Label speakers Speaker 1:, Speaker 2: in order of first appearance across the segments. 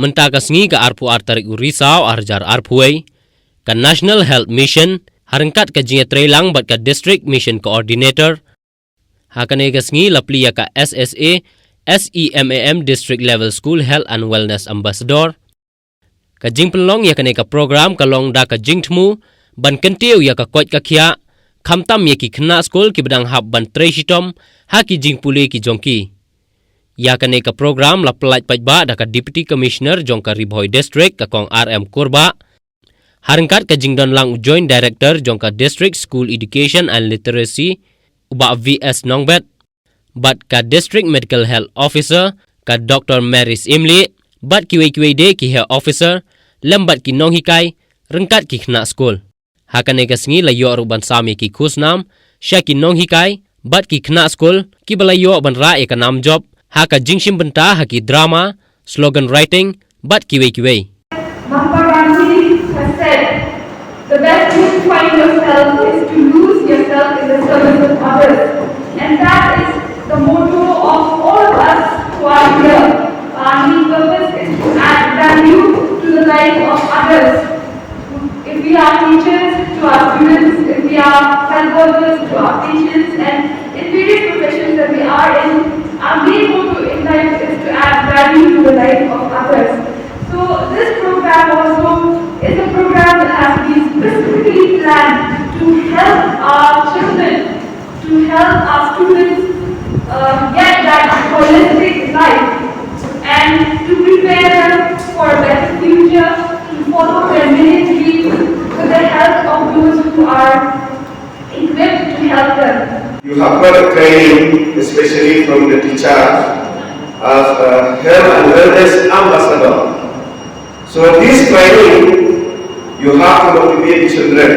Speaker 1: Menta ka sngi ka arpu artarik urisau arjar arpuai, ka National Health Mission, harengkat ka jinga trelang bat ka District Mission Coordinator, hakane ka sngi laplia ka SSA, Ssa-Semam District Level School Health and Wellness Ambassador, ka jing pelong ya kane ka program ka long da ka jing tmu, ban kentiu ya Kakoit Kakhiah, khamtam ya ki khna school ki bedang hab ban treshitom, ha ki jing Pule ki Jong ki. Ya kane ka program la pelaj pajba da ka Deputy Commissioner Jong ka Ribhoi District ka kong RM Kurba, harengkat ka jing don lang Joint Director Jong ka District School Education and Literacy, uba VS Nongbet, bat ka District Medical Health Officer, ka Dr. Maris Imli, bat ki de ki Health Officer, lembat ki nong hikai, rengkat ki khna school. Hakane ka sngi la yo ruban sami ki khusnam, sya ki nong hikai, bat ki khna school, ki balayo ban ra e ka nam job, haka jingshim Bynta haki drama, slogan writing, bat ki
Speaker 2: Mahatma Gandhi has said, the best way to find yourself is to lose yourself in the service of others. And that is the motto of all of us who are here. Our main purpose is to add value to the life of others. If we are teachers to our students, if we are health workers to our patients, and in various professions that we are in, our main motto in life is to add value to the life of others. So this program also is a program that has been specifically planned to help our children, to help our students get that holistic life and to prepare them for a better future, to follow their many dreams with the help of those who are equipped to help them.
Speaker 3: You have got a training, especially from the teachers, as a health and wellness ambassador. So this training, you have to motivate children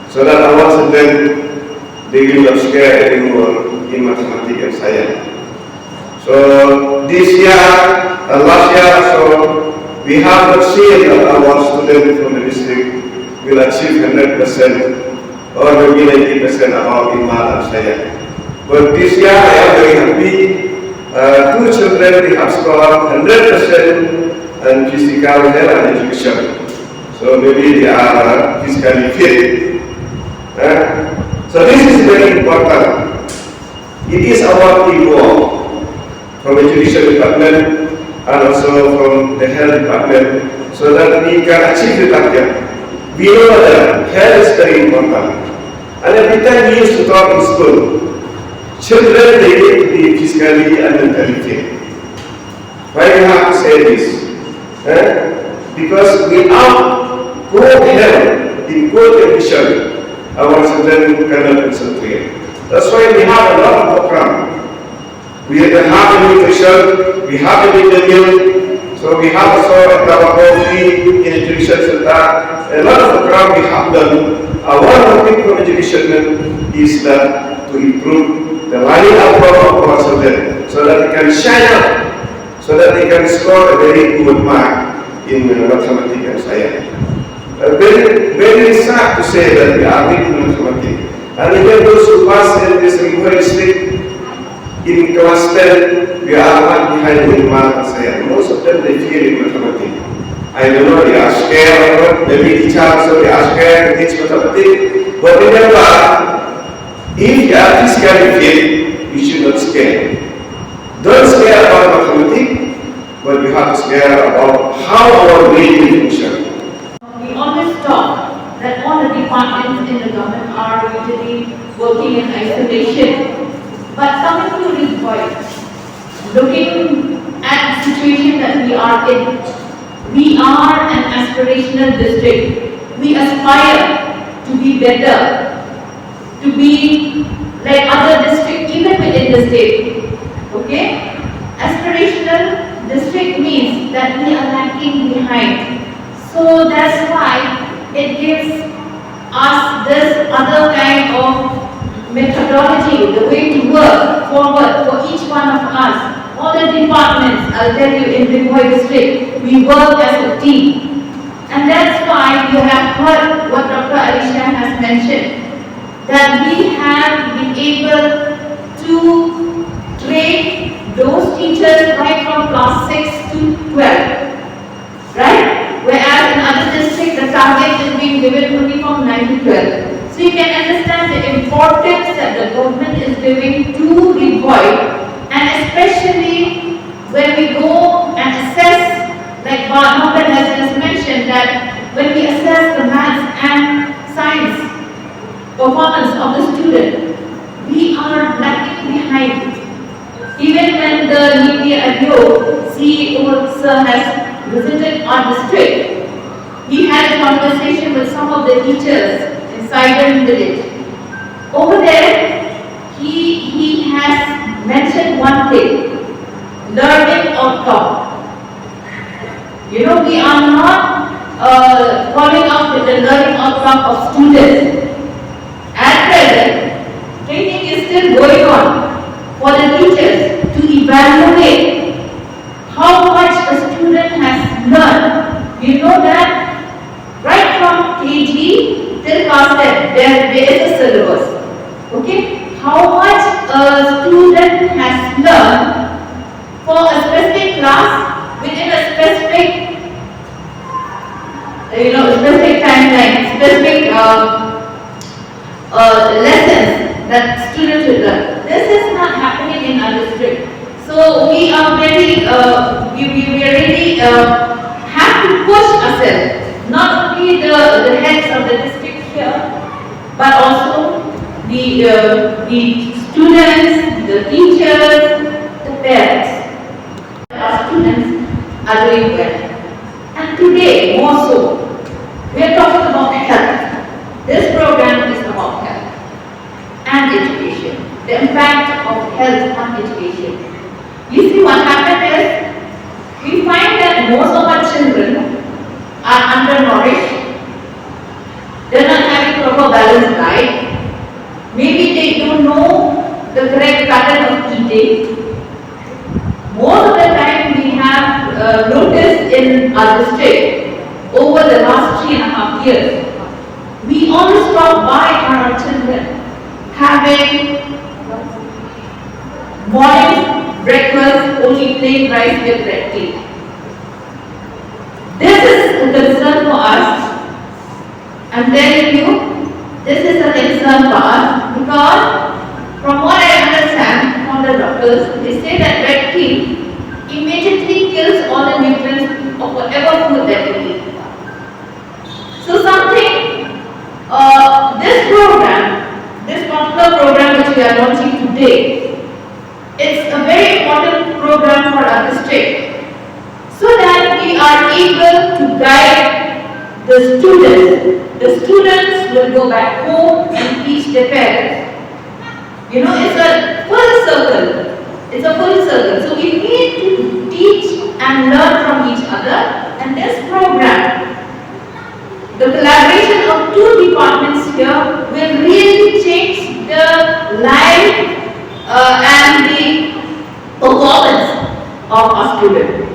Speaker 3: so that our children, they will not scare anymore in mathematics and science. So this year and last year, so we have not seen that our students from the district will achieve 100% or maybe 90% about in math and science. But this year I am very happy. Two children they have scored 100% in physical health and education. So maybe they are physically fit. So this is very important. It is our teamwork from education department and also from the health department so that we can achieve the target. We know that health is very important. And every time we used to talk in school, children they need to be physically and mentally fit. Why do you have to say this? Because without good health, in good condition, our children cannot concentrate. That's why we have a lot of programs. We have a nutrition, we have a meal, so we have also our coffee in education center. A lot of programs we have done. One of the things from education is that to improve the learning outcome of our children so that they can shine up, so that they can score a very good mark in mathematics and science. Very, very sad to say that we are weak in mathematics. And even those who pass in this Ribhoi district in class 10, we are not behind in math and science. Most of them they fail in mathematics. I don't know, they are scared or not, maybe teachers also they are scared to teach mathematics. But remember, if you are physically fit, you should not scare. Don't scare about mathematics, but you have to scare about how our brain functions.
Speaker 4: We always talk that all the departments in the government are usually working in isolation. But coming to Ribhoi, looking at the situation that we are in, we are an aspirational district. We aspire to be better, to be like other districts, even within the state. Okay? Aspirational district means that we are lacking behind. So that's why it gives us this other kind of methodology, the way to work forward for each one of us. All the departments, I'll tell you, in Ribhoi district, we work as a team. And that's why you have heard what Dr. Alisha has mentioned, that we have been able to train those teachers right from class 6 to 12. right? Whereas in other districts, the target is being given only from 9 to 12. So you can understand the importance that the government is giving to Ribhoi, and especially when we go and assess, like Naka has just mentioned, that when we assess the maths and science performance of the student, we are lagging behind. Even when the Niti Ayo CEO sir has visited our district, he had a conversation with some of the teachers in Sidon village. Over there, he has mentioned one thing: learning outcome. You know, we are not following up with the learning outcome of students. At present, training is still going on for the teachers to evaluate how much a student has learned. You know that right from KG till class 10, there is a syllabus. Okay? How much a student has learned for a specific class within a specific specific timeline, specific lessons that students should learn. This is not happening in our district. So we are very, we really have to push ourselves, not only the heads of the district here, but also the students, the teachers, the parents. Our students are doing well. And today, more so, we are talking about health. This program is about health and education. The impact of health on education. You see, what happened is, we find that most of our children are undernourished. They're not having proper balanced diet. Maybe they don't know the correct pattern of eating. Most of the time we have noticed in our district over the last 3.5 years, we always stop by our children having morning breakfast only plain rice with red tea. This is a concern for us. I'm telling you, this is a concern for us because from what I understand from the doctors, they say that red tea immediately kills all the nutrients of whatever food that we eat. So this program, this particular program which we are launching today, it's a very important program for our district so that we are able to guide the students. The students will go back home and teach their parents. You know, it's a full circle. It's a full circle. So we need to teach and learn from each other. And this program, the collaboration of two departments here will really change the life and the performance of our students.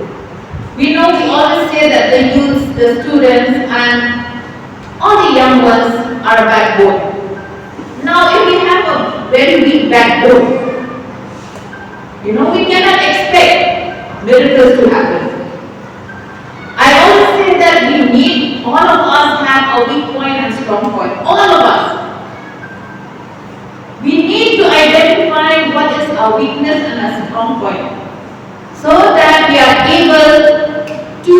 Speaker 4: We know we always say that the youth, the students and all the young ones are a backbone. Now if we have a very weak backbone, you know, we cannot expect miracles to happen. I always say that we need, all of us have a weak point and strong point. All of us. We need to identify what is our weakness and our strong point so that we are able to,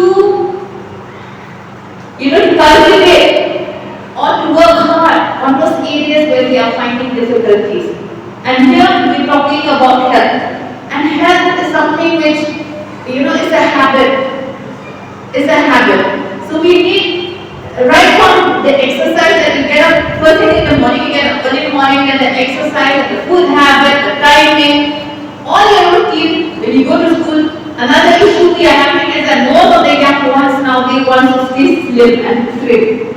Speaker 4: cultivate or to work hard on those areas where we are finding difficulties. And here we are talking about health. And health is something which, is a habit. It's a habit. So we need, right from the exercise that we get up first thing in the morning, we get up early in the morning, and the exercise, the food habit, the timing, all your routine when you go to school. Another issue we are having is that most of the young ones now, they want to stay slim and fit.